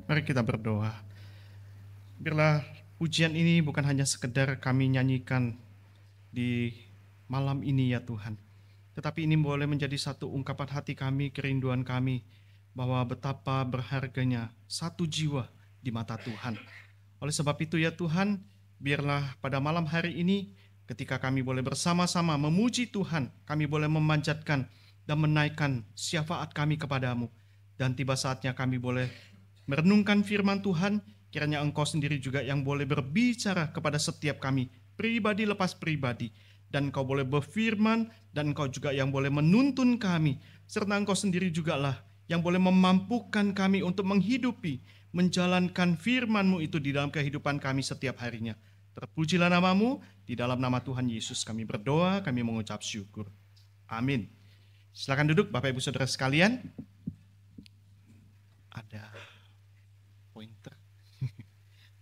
Mari kita berdoa. Biarlah pujian ini bukan hanya sekedar kami nyanyikan di malam ini ya Tuhan, tetapi ini boleh menjadi satu ungkapan hati kami, kerinduan kami, bahwa betapa berharganya satu jiwa di mata Tuhan. Oleh sebab itu ya Tuhan, biarlah pada malam hari ini ketika kami boleh bersama-sama memuji Tuhan, kami boleh memanjatkan dan menaikkan syafaat kami kepadamu. Dan tiba saatnya kami boleh merenungkan firman Tuhan, kiranya Engkau sendiri juga yang boleh berbicara kepada setiap kami, pribadi lepas pribadi. Dan Engkau boleh berfirman, dan Engkau juga yang boleh menuntun kami. Serta Engkau sendiri jugalah yang boleh memampukan kami untuk menghidupi, menjalankan firman-Mu itu di dalam kehidupan kami setiap harinya. Terpujilah nama-Mu, di dalam nama Tuhan Yesus kami berdoa, kami mengucap syukur. Amin. Silakan duduk Bapak Ibu Saudara sekalian. Ada pointer.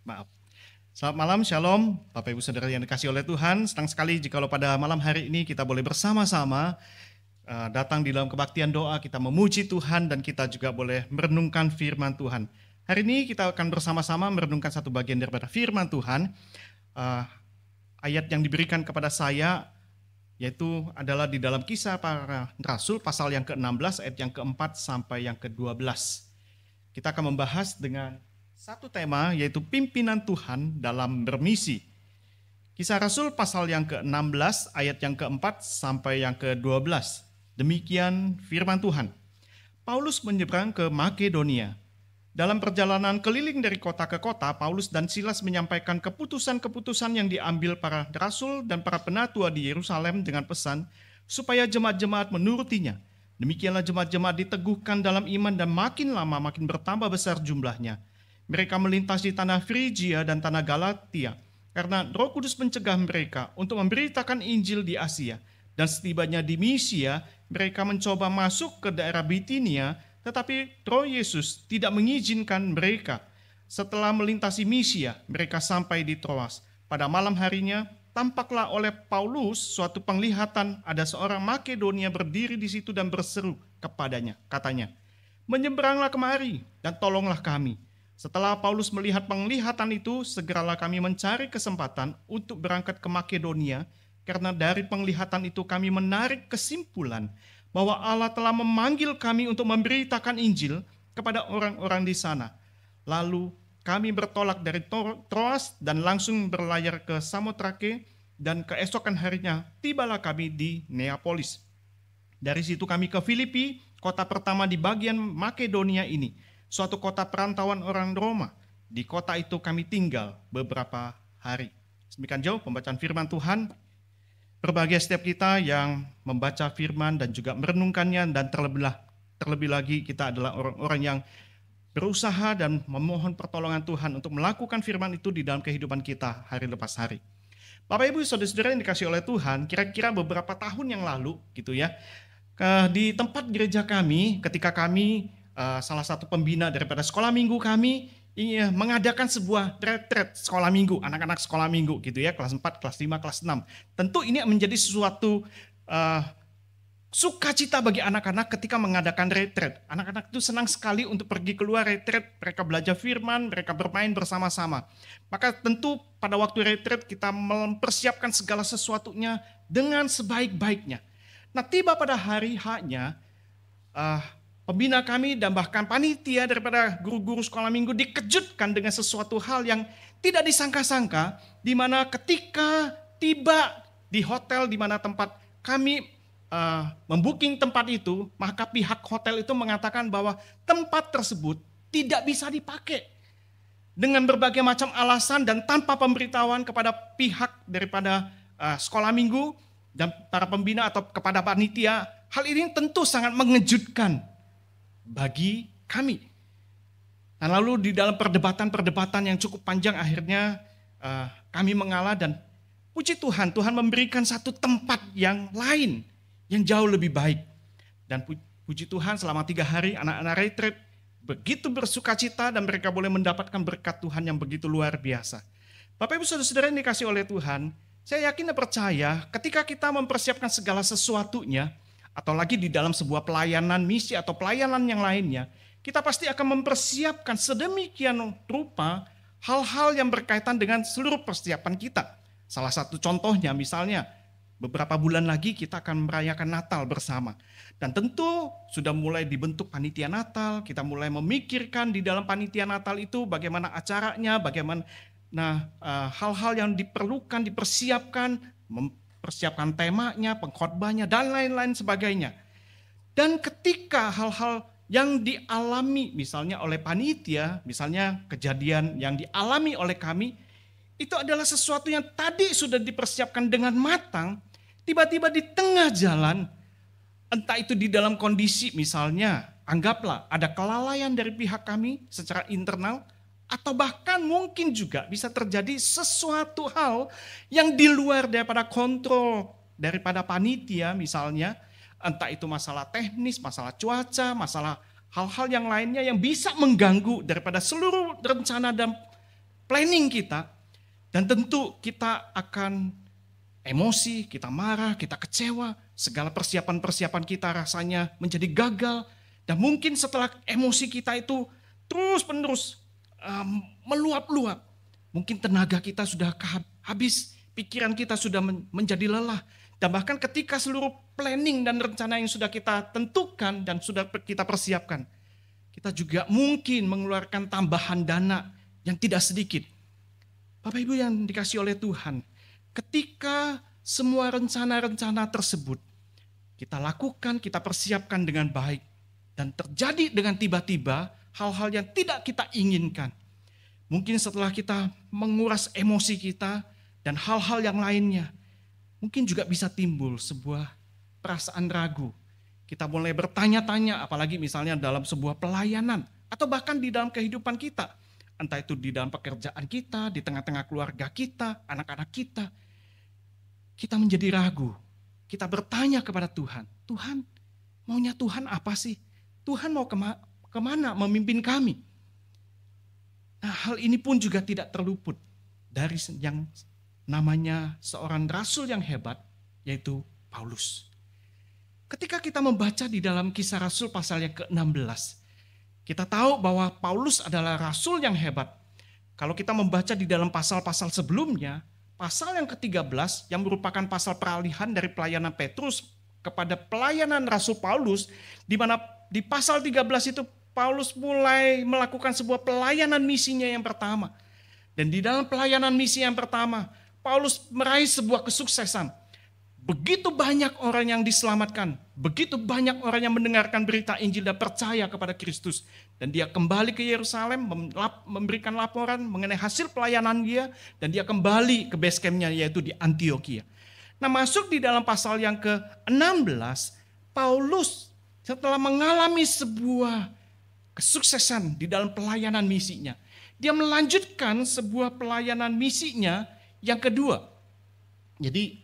Maaf. Selamat malam, shalom Bapak Ibu Saudara yang dikasihi oleh Tuhan. Senang sekali jikalau pada malam hari ini kita boleh bersama-sama datang di dalam kebaktian doa, kita memuji Tuhan dan kita juga boleh merenungkan firman Tuhan. Hari ini kita akan bersama-sama merenungkan satu bagian daripada firman Tuhan. Ayat yang diberikan kepada saya yaitu adalah di dalam Kisah Para Rasul pasal yang ke-16 ayat yang ke-4 sampai yang ke-12. Kita akan membahas dengan satu tema yaitu pimpinan Tuhan dalam bermisi. Kisah Rasul pasal yang ke-16 ayat yang ke-4 sampai yang ke-12. Demikian firman Tuhan. Paulus menyeberang ke Makedonia. Dalam perjalanan keliling dari kota ke kota, Paulus dan Silas menyampaikan keputusan-keputusan yang diambil para rasul dan para penatua di Yerusalem dengan pesan supaya jemaat-jemaat menurutinya. Demikianlah jemaat-jemaat diteguhkan dalam iman dan makin lama makin bertambah besar jumlahnya. Mereka melintasi tanah Frigia dan tanah Galatia karena Roh Kudus mencegah mereka untuk memberitakan Injil di Asia. Dan setibanya di Misia, mereka mencoba masuk ke daerah Bitinia, tetapi Roh Yesus tidak mengizinkan mereka. Setelah melintasi Misia, mereka sampai di Troas. Pada malam harinya, tampaklah oleh Paulus suatu penglihatan, ada seorang Makedonia berdiri di situ dan berseru kepadanya, katanya, "Menyeberanglah kemari dan tolonglah kami." Setelah Paulus melihat penglihatan itu, segeralah kami mencari kesempatan untuk berangkat ke Makedonia, karena dari penglihatan itu kami menarik kesimpulan bahwa Allah telah memanggil kami untuk memberitakan Injil kepada orang-orang di sana. Lalu kami bertolak dari Troas dan langsung berlayar ke Samotrake, dan keesokan harinya tibalah kami di Neapolis. Dari situ kami ke Filipi, kota pertama di bagian Makedonia ini, suatu kota perantauan orang Roma. Di kota itu kami tinggal beberapa hari. Demikian jauh pembacaan firman Tuhan. Berbahagia setiap kita yang membaca firman dan juga merenungkannya, dan terlebih lagi kita adalah orang-orang yang berusaha dan memohon pertolongan Tuhan untuk melakukan firman itu di dalam kehidupan kita hari lepas hari. Bapak Ibu Saudara-saudara yang dikasihi oleh Tuhan, kira-kira beberapa tahun yang lalu gitu ya, di tempat gereja kami, ketika kami salah satu pembina daripada sekolah minggu kami mengadakan sebuah retret sekolah minggu, anak-anak sekolah minggu gitu ya, kelas 4, kelas 5, kelas 6. Tentu ini menjadi sesuatu sukacita bagi anak-anak ketika mengadakan retret. Anak-anak itu senang sekali untuk pergi keluar retret, mereka belajar firman, mereka bermain bersama-sama. Maka tentu pada waktu retret kita mempersiapkan segala sesuatunya dengan sebaik-baiknya. Nah, tiba pada hari H-nya, pembina kami dan bahkan panitia daripada guru-guru sekolah minggu dikejutkan dengan sesuatu hal yang tidak disangka-sangka, di mana ketika tiba di hotel di mana tempat kami membooking tempat itu, maka pihak hotel itu mengatakan bahwa tempat tersebut tidak bisa dipakai dengan berbagai macam alasan dan tanpa pemberitahuan kepada pihak daripada sekolah minggu dan para pembina atau kepada panitia. Hal ini tentu sangat mengejutkan bagi kami. Nah, lalu di dalam perdebatan yang cukup panjang akhirnya kami mengalah, dan puji Tuhan, Tuhan memberikan satu tempat yang lain yang jauh lebih baik. Dan puji Tuhan selama 3 hari anak-anak retret begitu bersukacita dan mereka boleh mendapatkan berkat Tuhan yang begitu luar biasa. Bapak Ibu Saudara-saudara yang dikasih oleh Tuhan, saya yakin dan percaya ketika kita mempersiapkan segala sesuatunya, atau lagi di dalam sebuah pelayanan misi atau pelayanan yang lainnya, kita pasti akan mempersiapkan sedemikian rupa hal-hal yang berkaitan dengan seluruh persiapan kita. Salah satu contohnya misalnya, beberapa bulan lagi kita akan merayakan Natal bersama. Dan tentu sudah mulai dibentuk panitia Natal, kita mulai memikirkan di dalam panitia Natal itu bagaimana acaranya, bagaimana hal-hal yang diperlukan, dipersiapkan, mempersiapkan temanya, pengkhotbahnya, dan lain-lain sebagainya. Dan ketika hal-hal yang dialami misalnya oleh panitia, misalnya kejadian yang dialami oleh kami, itu adalah sesuatu yang tadi sudah dipersiapkan dengan matang, tiba-tiba di tengah jalan, entah itu di dalam kondisi misalnya, anggaplah ada kelalaian dari pihak kami secara internal, atau bahkan mungkin juga bisa terjadi sesuatu hal yang di luar daripada kontrol daripada panitia misalnya, entah itu masalah teknis, masalah cuaca, masalah hal-hal yang lainnya yang bisa mengganggu daripada seluruh rencana dan planning kita. Dan tentu kita akan emosi, kita marah, kita kecewa, segala persiapan-persiapan kita rasanya menjadi gagal. Dan mungkin setelah emosi kita itu terus-menerus meluap-luap, mungkin tenaga kita sudah habis, pikiran kita sudah menjadi lelah. Dan bahkan ketika seluruh planning dan rencana yang sudah kita tentukan dan sudah kita persiapkan, kita juga mungkin mengeluarkan tambahan dana yang tidak sedikit. Bapak Ibu yang dikasihi oleh Tuhan, ketika semua rencana-rencana tersebut kita lakukan, kita persiapkan dengan baik, dan terjadi dengan tiba-tiba hal-hal yang tidak kita inginkan. Mungkin setelah kita menguras emosi kita dan hal-hal yang lainnya, mungkin juga bisa timbul sebuah perasaan ragu. Kita mulai bertanya-tanya, apalagi misalnya dalam sebuah pelayanan, atau bahkan di dalam kehidupan kita. Entah itu di dalam pekerjaan kita, di tengah-tengah keluarga kita, anak-anak kita. Kita menjadi ragu. Kita bertanya kepada Tuhan, Tuhan, maunya Tuhan apa sih? Tuhan mau kemana memimpin kami? Nah, hal ini pun juga tidak terluput dari yang namanya seorang rasul yang hebat, yaitu Paulus. Ketika kita membaca di dalam Kisah Rasul pasal yang ke-16, kita tahu bahwa Paulus adalah rasul yang hebat. Kalau kita membaca di dalam pasal-pasal sebelumnya, pasal yang ke-13 yang merupakan pasal peralihan dari pelayanan Petrus kepada pelayanan Rasul Paulus, di mana di pasal 13 itu Paulus mulai melakukan sebuah pelayanan misinya yang pertama. Dan di dalam pelayanan misi yang pertama, Paulus meraih sebuah kesuksesan. Begitu banyak orang yang diselamatkan, begitu banyak orang yang mendengarkan berita Injil dan percaya kepada Kristus. Dan dia kembali ke Yerusalem, memberikan laporan mengenai hasil pelayanan dia, dan dia kembali ke base camp-nya, yaitu di Antioquia. Nah, masuk di dalam pasal yang ke-16, Paulus setelah mengalami sebuah kesuksesan di dalam pelayanan misinya, dia melanjutkan sebuah pelayanan misinya yang kedua. Jadi,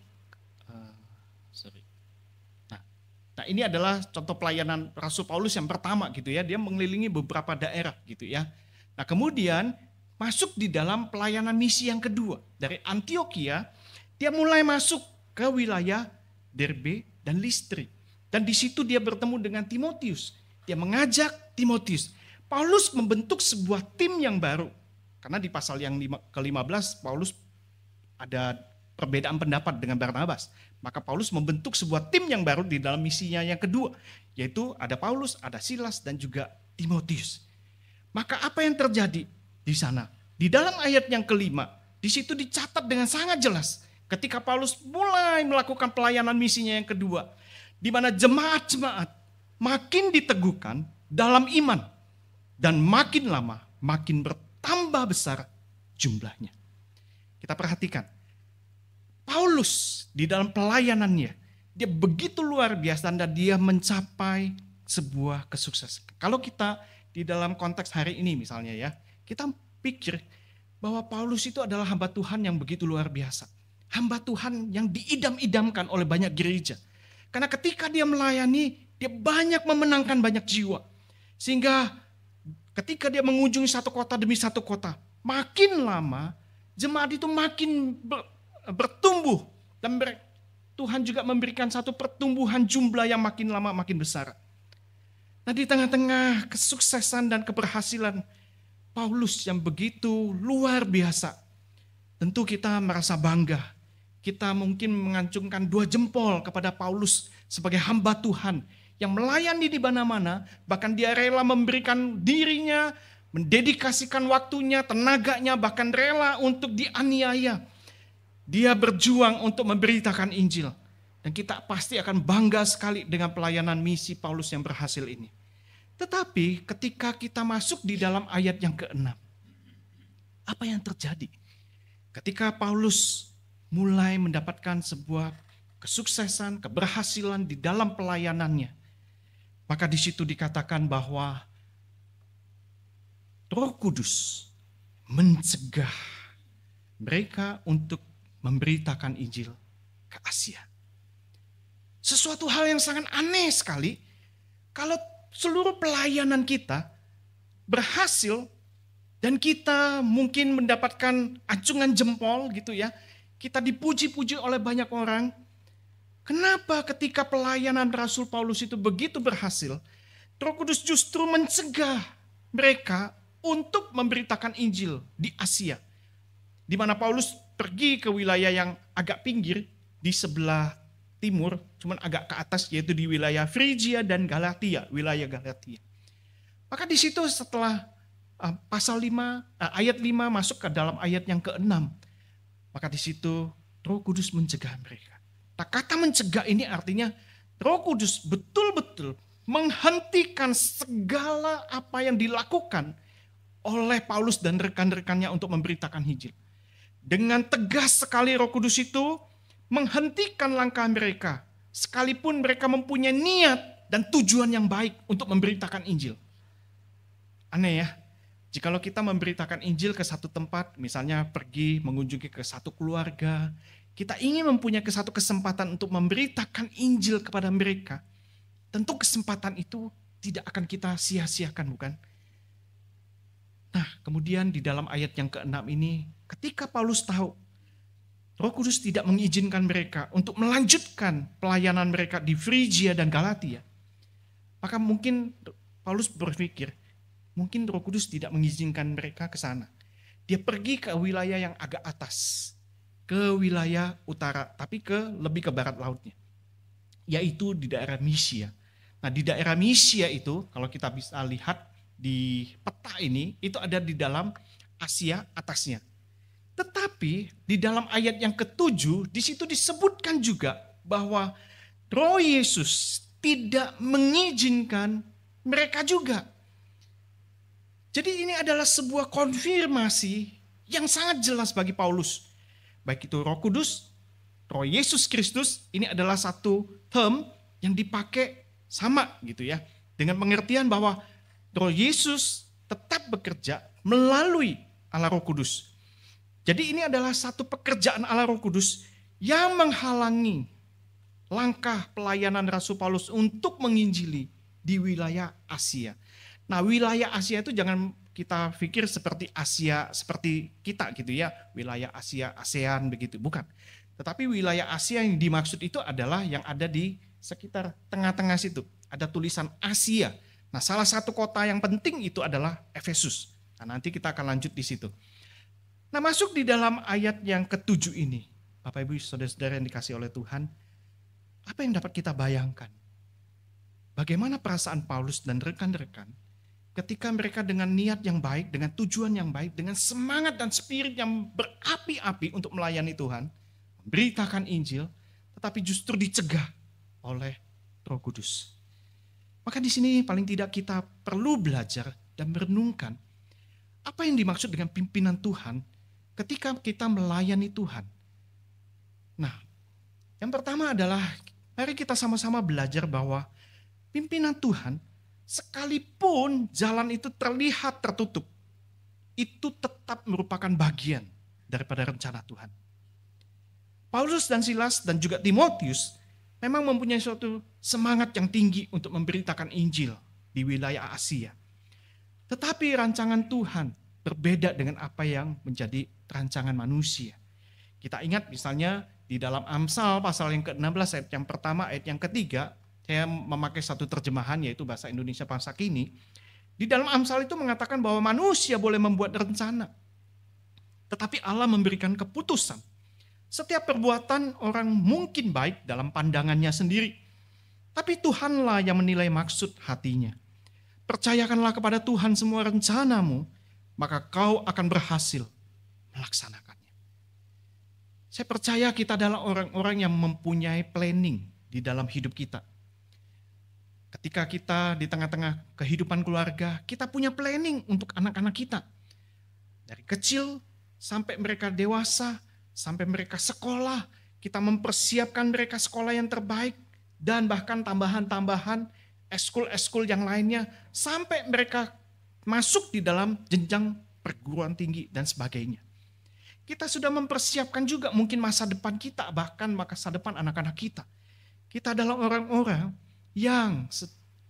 Nah, ini adalah contoh pelayanan Rasul Paulus yang pertama gitu ya. Dia mengelilingi beberapa daerah gitu ya. Nah, kemudian masuk di dalam pelayanan misi yang kedua. Dari Antioquia, dia mulai masuk ke wilayah Derbe dan Listri. Dan di situ dia bertemu dengan Timotius. Dia mengajak Timotius. Paulus membentuk sebuah tim yang baru. Karena di pasal yang ke-15 Paulus ada perbedaan pendapat dengan Barnabas. Maka Paulus membentuk sebuah tim yang baru di dalam misinya yang kedua. Yaitu ada Paulus, ada Silas, dan juga Timotius. Maka apa yang terjadi di sana? Di dalam ayat yang kelima, di situ dicatat dengan sangat jelas. Ketika Paulus mulai melakukan pelayanan misinya yang kedua. Di mana jemaat-jemaat makin diteguhkan dalam iman. Dan makin lama, makin bertambah besar jumlahnya. Kita perhatikan. Paulus di dalam pelayanannya, dia begitu luar biasa dan dia mencapai sebuah kesuksesan. Kalau kita di dalam konteks hari ini misalnya ya, kita pikir bahwa Paulus itu adalah hamba Tuhan yang begitu luar biasa. Hamba Tuhan yang diidam-idamkan oleh banyak gereja. Karena ketika dia melayani, dia banyak memenangkan banyak jiwa. Sehingga ketika dia mengunjungi satu kota demi satu kota, makin lama jemaat itu makin bertumbuh dan Tuhan juga memberikan satu pertumbuhan jumlah yang makin lama makin besar. Nah, di tengah-tengah kesuksesan dan keberhasilan Paulus yang begitu luar biasa, tentu kita merasa bangga. Kita mungkin mengacungkan 2 jempol kepada Paulus sebagai hamba Tuhan yang melayani di mana-mana, bahkan dia rela memberikan dirinya, mendedikasikan waktunya, tenaganya, bahkan rela untuk dianiaya. Dia berjuang untuk memberitakan Injil. Dan kita pasti akan bangga sekali dengan pelayanan misi Paulus yang berhasil ini. Tetapi ketika kita masuk di dalam ayat yang ke-6, apa yang terjadi? Ketika Paulus mulai mendapatkan sebuah kesuksesan, keberhasilan di dalam pelayanannya, maka di situ dikatakan bahwa Roh Kudus mencegah mereka untuk memberitakan Injil ke Asia. Sesuatu hal yang sangat aneh sekali kalau seluruh pelayanan kita berhasil dan kita mungkin mendapatkan acungan jempol gitu ya. Kita dipuji-puji oleh banyak orang. Kenapa ketika pelayanan Rasul Paulus itu begitu berhasil, Roh Kudus justru mencegah mereka untuk memberitakan Injil di Asia. Di mana Paulus pergi ke wilayah yang agak pinggir di sebelah timur, cuman agak ke atas, yaitu di wilayah Frigia dan Galatia, wilayah Galatia. Maka di situ setelah pasal 5, ayat 5 masuk ke dalam ayat yang ke-6, maka di situ Roh Kudus mencegah mereka. Nah, kata mencegah ini artinya Roh Kudus betul-betul menghentikan segala apa yang dilakukan oleh Paulus dan rekan-rekannya untuk memberitakan Injil. Dengan tegas sekali Roh Kudus itu menghentikan langkah mereka, sekalipun mereka mempunyai niat dan tujuan yang baik untuk memberitakan Injil. Aneh ya, jikalau kita memberitakan Injil ke satu tempat, misalnya pergi mengunjungi ke satu keluarga, kita ingin mempunyai satu kesempatan untuk memberitakan Injil kepada mereka, tentu kesempatan itu tidak akan kita sia-siakan, bukan? Nah, kemudian di dalam ayat yang ke-6 ini, ketika Paulus tahu Roh Kudus tidak mengizinkan mereka untuk melanjutkan pelayanan mereka di Frigia dan Galatia, maka mungkin Paulus berpikir, mungkin Roh Kudus tidak mengizinkan mereka ke sana. Dia pergi ke wilayah yang agak atas, ke wilayah utara, tapi lebih ke barat lautnya, yaitu di daerah Misia. Nah, di daerah Misia itu, kalau kita bisa lihat di peta ini, itu ada di dalam Asia atasnya. Tetapi di dalam ayat yang ke-7, di situ disebutkan juga bahwa Roh Yesus tidak mengizinkan mereka juga. Jadi ini adalah sebuah konfirmasi yang sangat jelas bagi Paulus. Baik itu Roh Kudus, Roh Yesus Kristus, ini adalah satu term yang dipakai sama gitu ya. Dengan pengertian bahwa Roh Yesus tetap bekerja melalui Allah Roh Kudus. Jadi ini adalah satu pekerjaan Allah Roh Kudus yang menghalangi langkah pelayanan Rasul Paulus untuk menginjili di wilayah Asia. Nah, wilayah Asia itu jangan kita pikir seperti Asia, seperti kita gitu ya, wilayah Asia, ASEAN begitu, bukan. Tetapi wilayah Asia yang dimaksud itu adalah yang ada di sekitar tengah-tengah situ. Ada tulisan Asia. Nah, salah satu kota yang penting itu adalah Efesus. Nah, nanti kita akan lanjut di situ. Nah, masuk di dalam ayat yang ke-7 ini, Bapak Ibu Saudara-saudara yang dikasih oleh Tuhan, apa yang dapat kita bayangkan? Bagaimana perasaan Paulus dan rekan-rekan ketika mereka dengan niat yang baik, dengan tujuan yang baik, dengan semangat dan spirit yang berapi-api untuk melayani Tuhan, memberitakan Injil, tetapi justru dicegah oleh Roh Kudus. Maka di sini paling tidak kita perlu belajar dan merenungkan apa yang dimaksud dengan pimpinan Tuhan ketika kita melayani Tuhan. Nah, yang pertama adalah mari kita sama-sama belajar bahwa pimpinan Tuhan sekalipun jalan itu terlihat tertutup, itu tetap merupakan bagian daripada rencana Tuhan. Paulus dan Silas dan juga Timotius memang mempunyai suatu semangat yang tinggi untuk memberitakan Injil di wilayah Asia. Tetapi rancangan Tuhan berbeda dengan apa yang menjadi rancangan manusia. Kita ingat misalnya di dalam Amsal pasal yang ke-16 ayat yang pertama, ayat yang ketiga, saya memakai satu terjemahan yaitu bahasa Indonesia masa kini. Di dalam Amsal itu mengatakan bahwa manusia boleh membuat rencana, tetapi Allah memberikan keputusan. Setiap perbuatan orang mungkin baik dalam pandangannya sendiri, tapi Tuhanlah yang menilai maksud hatinya. Percayakanlah kepada Tuhan semua rencanamu, maka kau akan berhasil melaksanakannya. Saya percaya kita adalah orang-orang yang mempunyai planning di dalam hidup kita. Ketika kita di tengah-tengah kehidupan keluarga, kita punya planning untuk anak-anak kita. Dari kecil sampai mereka dewasa, sampai mereka sekolah, kita mempersiapkan mereka sekolah yang terbaik, dan bahkan tambahan-tambahan eskul-eskul yang lainnya, sampai mereka masuk di dalam jenjang perguruan tinggi dan sebagainya. Kita sudah mempersiapkan juga mungkin masa depan kita, bahkan masa depan anak-anak kita. Kita adalah orang-orang yang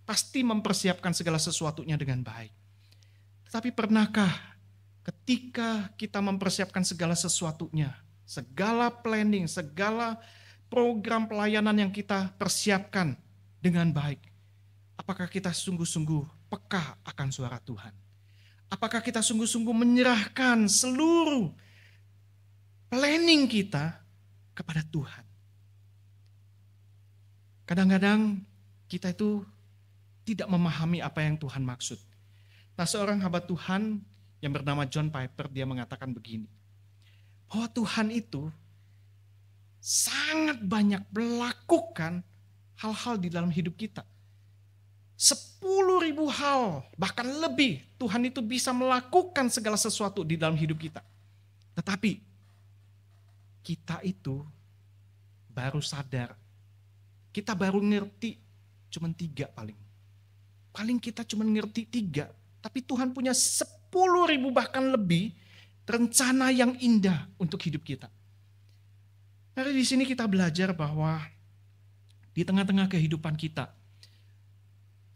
pasti mempersiapkan segala sesuatunya dengan baik. Tetapi pernahkah ketika kita mempersiapkan segala sesuatunya, segala planning, segala program pelayanan yang kita persiapkan dengan baik, apakah kita sungguh-sungguh peka akan suara Tuhan? Apakah kita sungguh-sungguh menyerahkan seluruh planning kita kepada Tuhan? Kadang-kadang kita itu tidak memahami apa yang Tuhan maksud. Nah, seorang hamba Tuhan yang bernama John Piper, dia mengatakan begini, bahwa Tuhan itu sangat banyak melakukan hal-hal di dalam hidup kita. 10.000 hal, bahkan lebih, Tuhan itu bisa melakukan segala sesuatu di dalam hidup kita. Tetapi kita itu baru sadar, kita baru ngerti cuma 3 paling. Paling kita cuma ngerti 3, tapi Tuhan punya 10.000 bahkan lebih rencana yang indah untuk hidup kita. Dari di sini kita belajar bahwa di tengah-tengah kehidupan kita,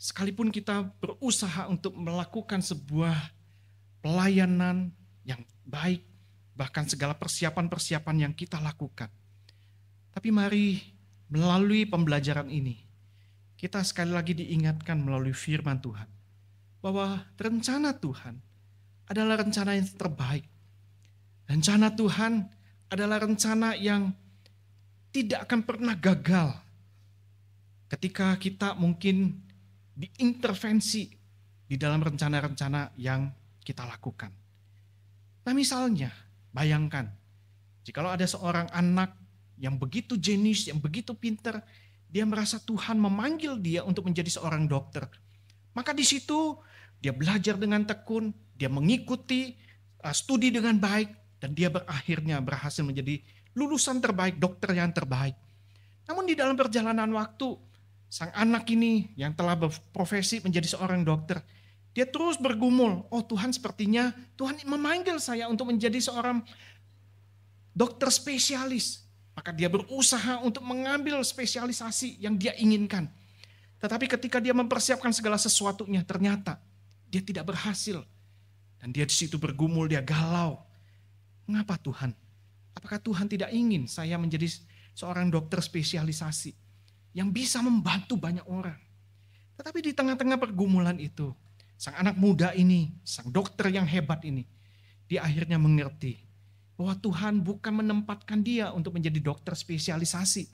sekalipun kita berusaha untuk melakukan sebuah pelayanan yang baik, bahkan segala persiapan-persiapan yang kita lakukan. Tapi mari melalui pembelajaran ini, kita sekali lagi diingatkan melalui firman Tuhan, bahwa rencana Tuhan adalah rencana yang terbaik. Rencana Tuhan adalah rencana yang tidak akan pernah gagal ketika kita mungkin diintervensi di dalam rencana-rencana yang kita lakukan. Nah, misalnya, bayangkan, jikalau ada seorang anak yang begitu jenius, yang begitu pintar, dia merasa Tuhan memanggil dia untuk menjadi seorang dokter. Maka di situ dia belajar dengan tekun, dia mengikuti studi dengan baik, dan dia akhirnya berhasil menjadi lulusan terbaik, dokter yang terbaik. Namun di dalam perjalanan waktu, sang anak ini yang telah berprofesi menjadi seorang dokter, dia terus bergumul, oh Tuhan, sepertinya Tuhan memanggil saya untuk menjadi seorang dokter spesialis. Maka dia berusaha untuk mengambil spesialisasi yang dia inginkan. Tetapi ketika dia mempersiapkan segala sesuatunya, ternyata dia tidak berhasil. Dan dia di situ bergumul, dia galau. Mengapa Tuhan? Apakah Tuhan tidak ingin saya menjadi seorang dokter spesialisasi yang bisa membantu banyak orang? Tetapi di tengah-tengah pergumulan itu, sang anak muda ini, sang dokter yang hebat ini, dia akhirnya mengerti bahwa Tuhan bukan menempatkan dia untuk menjadi dokter spesialisasi,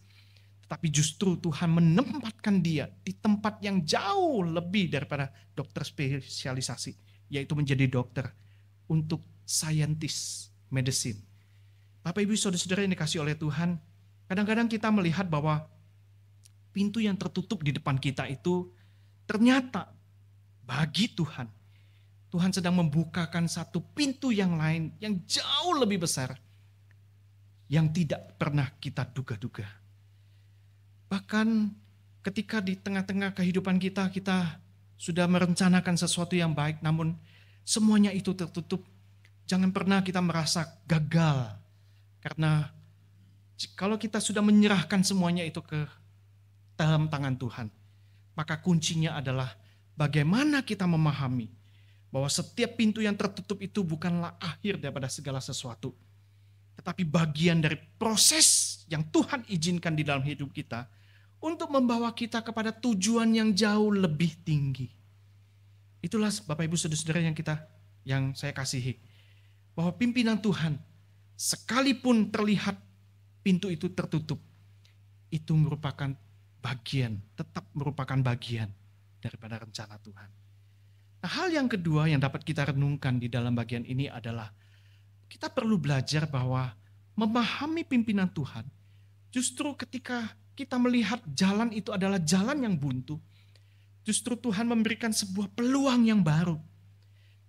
tetapi justru Tuhan menempatkan dia di tempat yang jauh lebih daripada dokter spesialisasi, yaitu menjadi dokter untuk scientist medicine. Bapak Ibu Saudara-saudara yang dikasihi oleh Tuhan, kadang-kadang kita melihat bahwa pintu yang tertutup di depan kita itu ternyata bagi Tuhan, Tuhan sedang membukakan satu pintu yang lain yang jauh lebih besar yang tidak pernah kita duga-duga. Bahkan ketika di tengah-tengah kehidupan kita, kita sudah merencanakan sesuatu yang baik, namun semuanya itu tertutup. Jangan pernah kita merasa gagal. Karena kalau kita sudah menyerahkan semuanya itu ke dalam tangan Tuhan, maka kuncinya adalah bagaimana kita memahami bahwa setiap pintu yang tertutup itu bukanlah akhir daripada segala sesuatu. tetapi bagian dari proses yang Tuhan izinkan di dalam hidup kita untuk membawa kita kepada tujuan yang jauh lebih tinggi. Itulah Bapak Ibu Saudara-saudara yang saya kasihi. Bahwa pimpinan Tuhan, sekalipun terlihat pintu itu tertutup, itu tetap merupakan bagian daripada rencana Tuhan. Nah, hal yang kedua yang dapat kita renungkan di dalam bagian ini adalah kita perlu belajar bahwa memahami pimpinan Tuhan, justru ketika kita melihat jalan itu adalah jalan yang buntu, justru Tuhan memberikan sebuah peluang yang baru.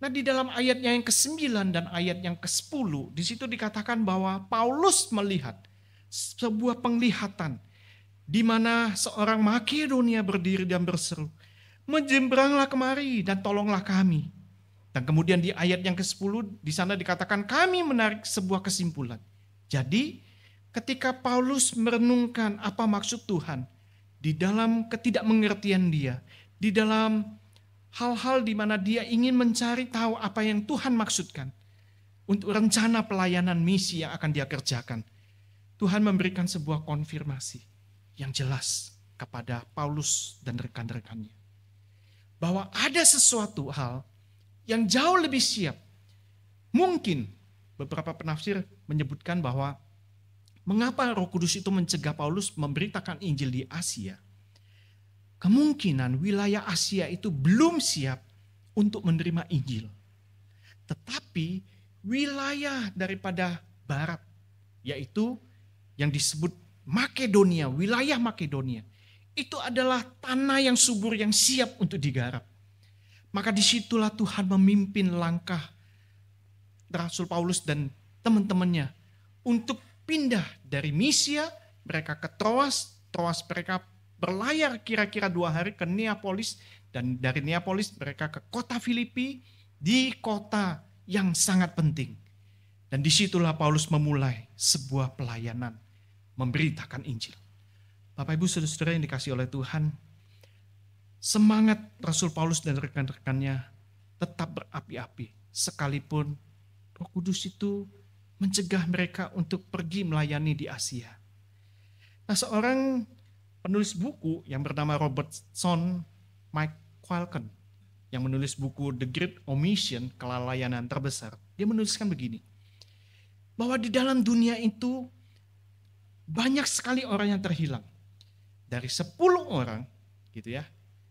Nah, di dalam ayatnya yang ke-9 dan ayat yang ke-10, di situ dikatakan bahwa Paulus melihat sebuah penglihatan di mana seorang Makedonia berdiri dan berseru, "Menjembranglah kemari dan tolonglah kami." Dan kemudian di ayat yang ke-10 di sana dikatakan kami menarik sebuah kesimpulan. Jadi ketika Paulus merenungkan apa maksud Tuhan di dalam ketidakmengertian dia, di dalam hal-hal di mana dia ingin mencari tahu apa yang Tuhan maksudkan untuk rencana pelayanan misi yang akan dia kerjakan, Tuhan memberikan sebuah konfirmasi yang jelas kepada Paulus dan rekan-rekannya. Bahwa ada sesuatu hal yang jauh lebih siap. Mungkin beberapa penafsir menyebutkan bahwa mengapa Roh Kudus itu mencegah Paulus memberitakan Injil di Asia. Kemungkinan wilayah Asia itu belum siap untuk menerima Injil. Tetapi wilayah daripada barat, yaitu yang disebut Makedonia, wilayah Makedonia, itu adalah tanah yang subur yang siap untuk digarap. Maka disitulah Tuhan memimpin langkah Rasul Paulus dan teman-temannya untuk pindah dari Misia mereka ke Troas. Troas mereka berlayar kira-kira 2 hari ke Neapolis, dan dari Neapolis mereka ke kota Filipi, di kota yang sangat penting. Dan disitulah Paulus memulai sebuah pelayanan memberitakan Injil. Bapak Ibu Saudara-saudara yang dikasihi oleh Tuhan, semangat Rasul Paulus dan rekan-rekannya tetap berapi-api sekalipun Roh Kudus itu mencegah mereka untuk pergi melayani di Asia. Nah, seorang penulis buku yang bernama Robertson McQuilkin yang menulis buku The Great Omission, Kelalaian Terbesar, dia menuliskan begini, bahwa di dalam dunia itu banyak sekali orang yang terhilang. Dari 10 orang, gitu ya,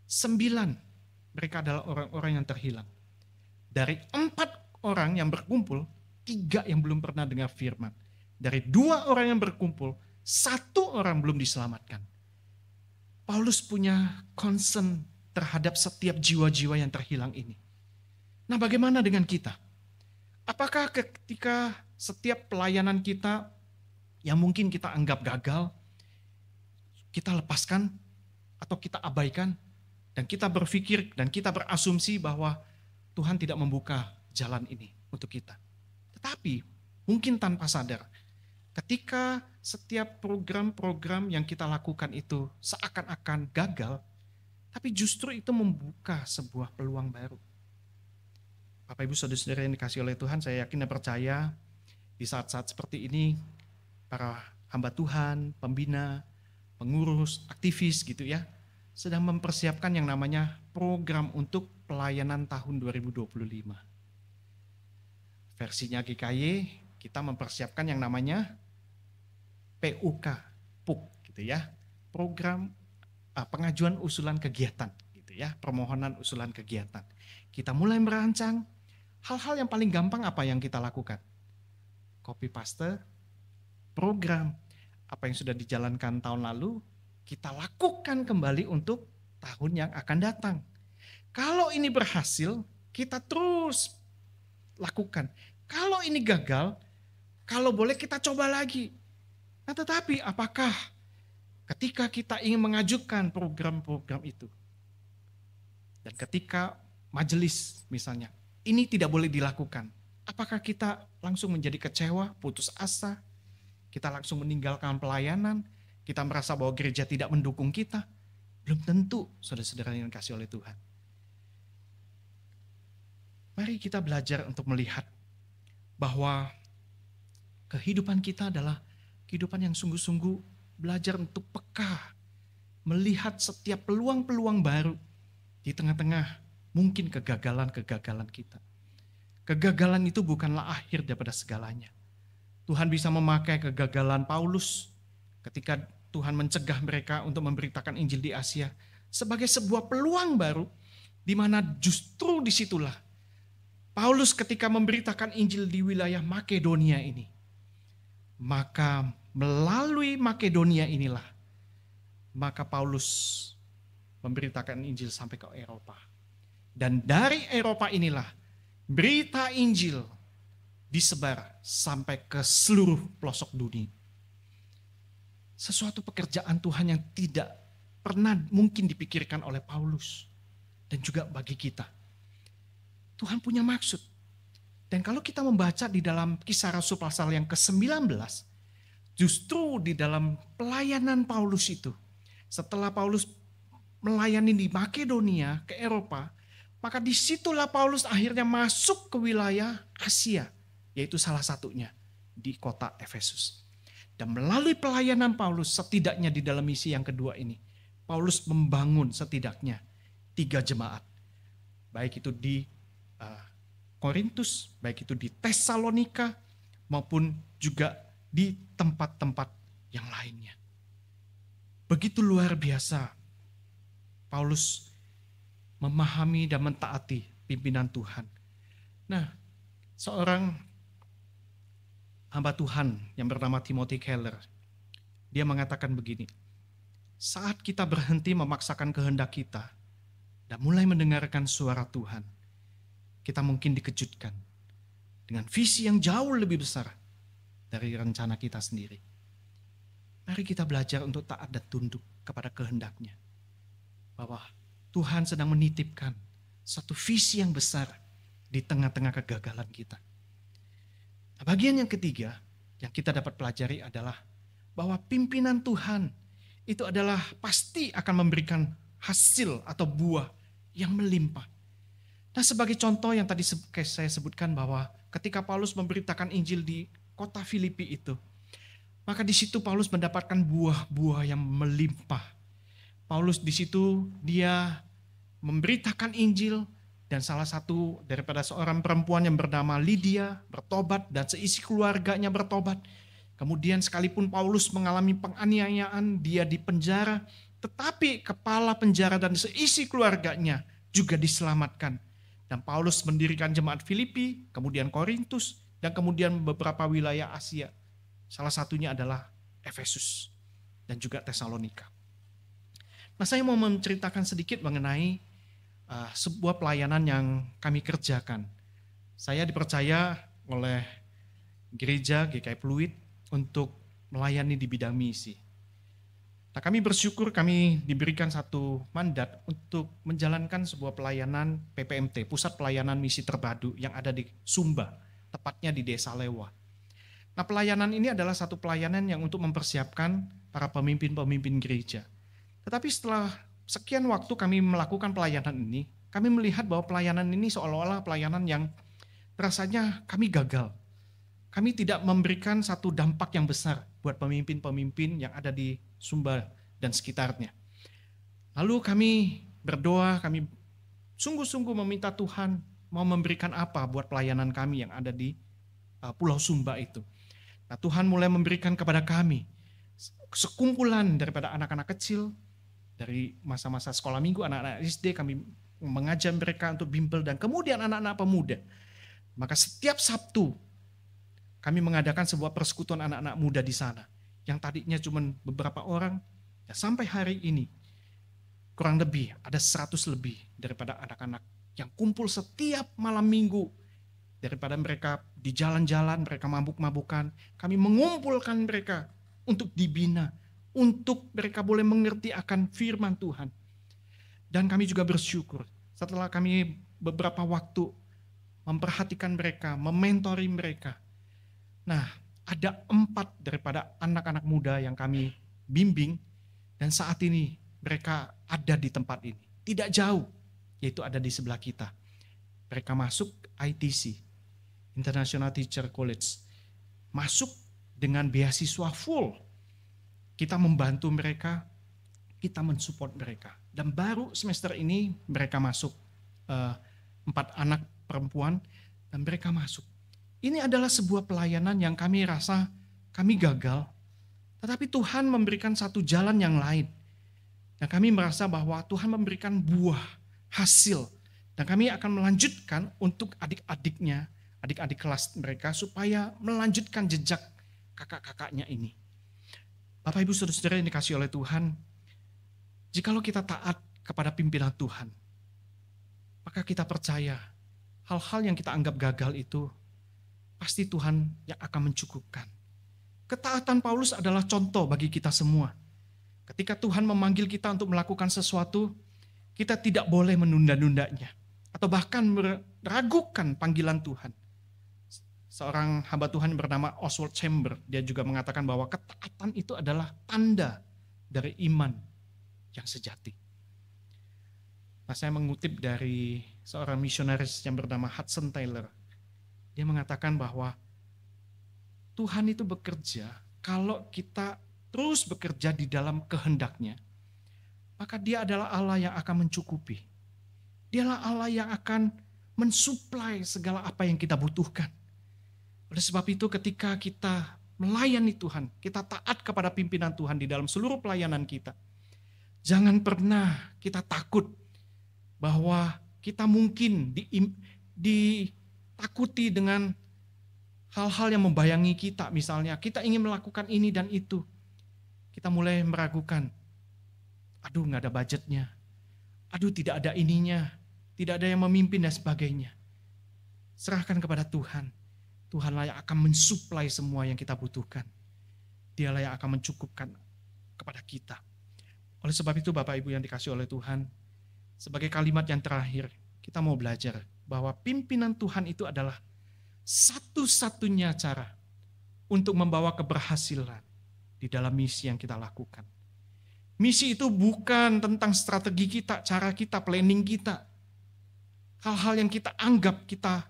9 mereka adalah orang-orang yang terhilang. Dari 4 orang yang berkumpul, 3 yang belum pernah dengar firman. Dari 2 orang yang berkumpul, 1 orang belum diselamatkan. Paulus punya concern terhadap setiap jiwa-jiwa yang terhilang ini. Nah, bagaimana dengan kita? Apakah ketika setiap pelayanan kita yang mungkin kita anggap gagal, kita lepaskan atau kita abaikan, dan kita berpikir dan kita berasumsi bahwa Tuhan tidak membuka jalan ini untuk kita. Tetapi mungkin tanpa sadar, ketika setiap program-program yang kita lakukan itu seakan-akan gagal, tapi justru itu membuka sebuah peluang baru. Bapak Ibu Saudara-saudara yang dikasihi oleh Tuhan, saya yakin dan percaya di saat-saat seperti ini, para hamba Tuhan, pembina, pengurus, aktivis gitu ya, sedang mempersiapkan yang namanya program untuk pelayanan tahun 2025. Versinya GKY, kita mempersiapkan yang namanya PUK, gitu ya, program pengajuan usulan kegiatan gitu ya, permohonan usulan kegiatan. Kita mulai merancang hal-hal yang paling gampang. Apa yang kita lakukan? Copy paste program apa yang sudah dijalankan tahun lalu, kita lakukan kembali untuk tahun yang akan datang. Kalau ini berhasil, kita terus lakukan. Kalau ini gagal, kalau boleh kita coba lagi. Nah, tetapi apakah ketika kita ingin mengajukan program-program itu, dan ketika majelis misalnya, ini tidak boleh dilakukan, apakah kita langsung menjadi kecewa, putus asa, kita langsung meninggalkan pelayanan, kita merasa bahwa gereja tidak mendukung kita? Belum tentu, saudara-saudara yang dikasihi oleh Tuhan. Mari kita belajar untuk melihat bahwa kehidupan kita adalah kehidupan yang sungguh-sungguh belajar untuk peka, melihat setiap peluang-peluang baru di tengah-tengah mungkin kegagalan-kegagalan kita. Kegagalan itu bukanlah akhir daripada segalanya. Tuhan bisa memakai kegagalan Paulus ketika Tuhan mencegah mereka untuk memberitakan Injil di Asia sebagai sebuah peluang baru, di mana justru disitulah Paulus ketika memberitakan Injil di wilayah Makedonia ini, maka melalui Makedonia inilah, maka Paulus memberitakan Injil sampai ke Eropa. Dan dari Eropa inilah berita Injil disebar sampai ke seluruh pelosok dunia. Sesuatu pekerjaan Tuhan yang tidak pernah mungkin dipikirkan oleh Paulus dan juga bagi kita. Tuhan punya maksud. Dan kalau kita membaca di dalam Kisah Rasul pasal yang ke-19, justru di dalam pelayanan Paulus itu, setelah Paulus melayani di Makedonia ke Eropa, maka disitulah Paulus akhirnya masuk ke wilayah Asia, yaitu salah satunya di kota Efesus. Dan melalui pelayanan Paulus, setidaknya di dalam misi yang kedua ini, Paulus membangun setidaknya 3 jemaat. Baik itu di Korintus, baik itu di Tesalonika, maupun juga di tempat-tempat yang lainnya. Begitu luar biasa Paulus memahami dan mentaati pimpinan Tuhan. Nah, seorang hamba Tuhan yang bernama Timothy Keller, dia mengatakan begini, saat kita berhenti memaksakan kehendak kita dan mulai mendengarkan suara Tuhan, kita mungkin dikejutkan dengan visi yang jauh lebih besar dari rencana kita sendiri. Mari kita belajar untuk taat dan tunduk kepada kehendak-Nya. Bahwa Tuhan sedang menitipkan satu visi yang besar di tengah-tengah kegagalan kita. Nah, bagian yang ketiga yang kita dapat pelajari adalah bahwa pimpinan Tuhan itu adalah pasti akan memberikan hasil atau buah yang melimpah. Nah, sebagai contoh yang tadi saya sebutkan bahwa ketika Paulus memberitakan Injil di kota Filipi itu, maka di situ Paulus mendapatkan buah-buah yang melimpah. Paulus di situ dia memberitakan Injil dan salah satu daripada seorang perempuan yang bernama Lydia bertobat dan seisi keluarganya bertobat. Kemudian sekalipun Paulus mengalami penganiayaan, dia dipenjara, tetapi kepala penjara dan seisi keluarganya juga diselamatkan. Dan Paulus mendirikan jemaat Filipi, kemudian Korintus, dan kemudian beberapa wilayah Asia. Salah satunya adalah Efesus dan juga Tesalonika. Nah, saya mau menceritakan sedikit mengenai sebuah pelayanan yang kami kerjakan. Saya dipercaya oleh gereja GKI Pluit untuk melayani di bidang misi. Nah, kami bersyukur kami diberikan satu mandat untuk menjalankan sebuah pelayanan PPMT, Pusat Pelayanan Misi Terpadu yang ada di Sumba, tepatnya di Desa Lewa. Nah, pelayanan ini adalah satu pelayanan yang untuk mempersiapkan para pemimpin-pemimpin gereja. Tetapi setelah sekian waktu kami melakukan pelayanan ini, kami melihat bahwa pelayanan ini seolah-olah pelayanan yang rasanya kami gagal. Kami tidak memberikan satu dampak yang besar buat pemimpin-pemimpin yang ada di Sumba dan sekitarnya. Lalu kami berdoa, kami sungguh-sungguh meminta Tuhan mau memberikan apa buat pelayanan kami yang ada di Pulau Sumba itu. Nah, Tuhan mulai memberikan kepada kami sekumpulan daripada anak-anak kecil, dari masa-masa sekolah minggu, anak-anak SD, kami mengajar mereka untuk bimbel, dan kemudian anak-anak pemuda. Maka setiap Sabtu kami mengadakan sebuah persekutuan anak-anak muda di sana. Yang tadinya cuma beberapa orang, ya sampai hari ini kurang lebih ada 100 lebih daripada anak-anak yang kumpul setiap malam minggu. Daripada mereka di jalan-jalan, mereka mabuk-mabukan, kami mengumpulkan mereka untuk dibina, untuk mereka boleh mengerti akan firman Tuhan. Dan kami juga bersyukur setelah kami beberapa waktu memperhatikan mereka, mementori mereka. Nah, ada 4 daripada anak-anak muda yang kami bimbing, dan saat ini mereka ada di tempat ini. Tidak jauh, yaitu ada di sebelah kita. Mereka masuk ITC, International Teacher College. Masuk dengan beasiswa full. Kita membantu mereka, kita mensupport mereka. Dan baru semester ini mereka masuk 4 anak perempuan dan mereka masuk. Ini adalah sebuah pelayanan yang kami rasa kami gagal, tetapi Tuhan memberikan satu jalan yang lain. Dan kami merasa bahwa Tuhan memberikan buah hasil. Dan kami akan melanjutkan untuk adik-adiknya, adik-adik kelas mereka supaya melanjutkan jejak kakak-kakaknya ini. Bapak Ibu Saudara-saudara yang dikasihi oleh Tuhan, jikalau kita taat kepada pimpinan Tuhan, maka kita percaya hal-hal yang kita anggap gagal itu pasti Tuhan yang akan mencukupkan. Ketaatan Paulus adalah contoh bagi kita semua. Ketika Tuhan memanggil kita untuk melakukan sesuatu, kita tidak boleh menunda-nundanya atau bahkan meragukan panggilan Tuhan. Seorang hamba Tuhan bernama Oswald Chamber, dia juga mengatakan bahwa ketaatan itu adalah tanda dari iman yang sejati. Nah, saya mengutip dari seorang misionaris yang bernama Hudson Taylor. Dia mengatakan bahwa Tuhan itu bekerja kalau kita terus bekerja di dalam kehendaknya, maka dia adalah Allah yang akan mencukupi. Dialah Allah yang akan mensuplai segala apa yang kita butuhkan. Oleh sebab itu ketika kita melayani Tuhan, kita taat kepada pimpinan Tuhan di dalam seluruh pelayanan kita, jangan pernah kita takut bahwa kita mungkin ditakuti dengan hal-hal yang membayangi kita. Misalnya kita ingin melakukan ini dan itu. Kita mulai meragukan. Aduh, gak ada budgetnya. Aduh, tidak ada ininya. Tidak ada yang memimpin dan sebagainya. Serahkan kepada Tuhan. Tuhanlah yang akan mensuplai semua yang kita butuhkan. Dialah yang akan mencukupkan kepada kita. Oleh sebab itu Bapak Ibu yang dikasihi oleh Tuhan, sebagai kalimat yang terakhir, kita mau belajar bahwa pimpinan Tuhan itu adalah satu-satunya cara untuk membawa keberhasilan di dalam misi yang kita lakukan. Misi itu bukan tentang strategi kita, cara kita, planning kita. Hal-hal yang kita anggap kita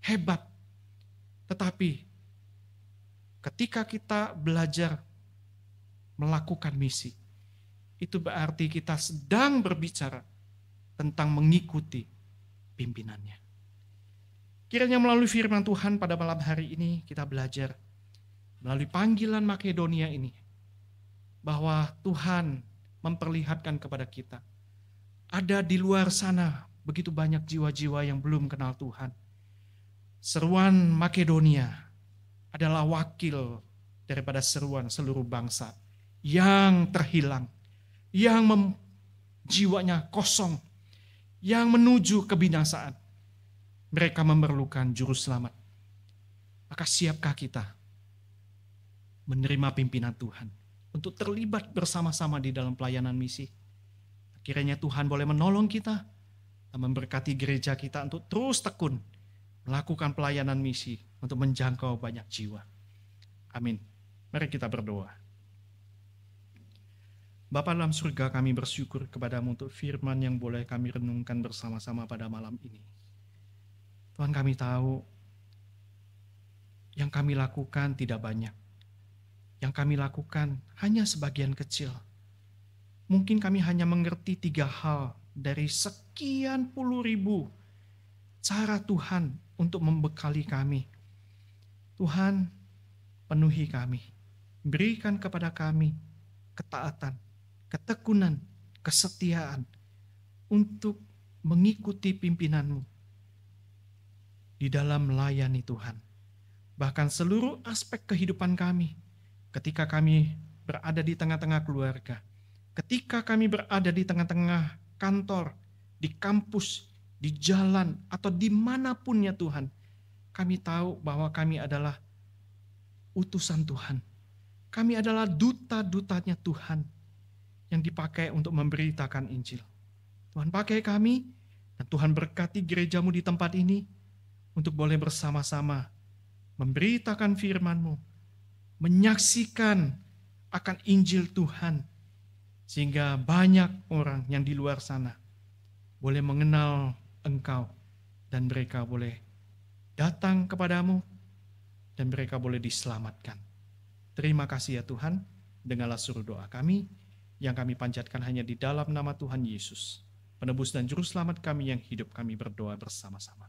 hebat. Tetapi ketika kita belajar melakukan misi, itu berarti kita sedang berbicara tentang mengikuti pimpinannya. Kiranya melalui firman Tuhan pada malam hari ini kita belajar melalui panggilan Makedonia ini bahwa Tuhan memperlihatkan kepada kita ada di luar sana begitu banyak jiwa-jiwa yang belum kenal Tuhan. Seruan Makedonia adalah wakil daripada seruan seluruh bangsa yang terhilang, yang jiwanya kosong, yang menuju kebinasaan. Mereka memerlukan juru selamat. Maka siapkah kita menerima pimpinan Tuhan untuk terlibat bersama-sama di dalam pelayanan misi? Kiranya Tuhan boleh menolong kita dan memberkati gereja kita untuk terus tekun melakukan pelayanan misi untuk menjangkau banyak jiwa. Amin. Mari kita berdoa. Bapa dalam surga, kami bersyukur kepadamu untuk firman yang boleh kami renungkan bersama-sama pada malam ini. Tuhan, kami tahu yang kami lakukan tidak banyak. Yang kami lakukan hanya sebagian kecil. Mungkin kami hanya mengerti 3 hal dari sekian puluh ribu cara Tuhan untuk membekali kami. Tuhan, penuhi kami. Berikan kepada kami ketaatan, ketekunan, kesetiaan untuk mengikuti pimpinan-Mu di dalam melayani Tuhan. Bahkan seluruh aspek kehidupan kami, ketika kami berada di tengah-tengah keluarga, ketika kami berada di tengah-tengah kantor, di kampus, di jalan, atau dimanapun ya Tuhan, kami tahu bahwa kami adalah utusan Tuhan. Kami adalah duta-dutanya Tuhan yang dipakai untuk memberitakan Injil. Tuhan pakai kami, dan Tuhan berkati gereja-Mu di tempat ini untuk boleh bersama-sama memberitakan firman-Mu, menyaksikan akan Injil Tuhan, sehingga banyak orang yang di luar sana boleh mengenal Engkau, dan mereka boleh datang kepadamu, dan mereka boleh diselamatkan. Terima kasih ya Tuhan, dengarlah seluruh doa kami, yang kami panjatkan hanya di dalam nama Tuhan Yesus, penebus dan juru selamat kami yang hidup, kami berdoa bersama-sama.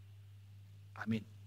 Amin.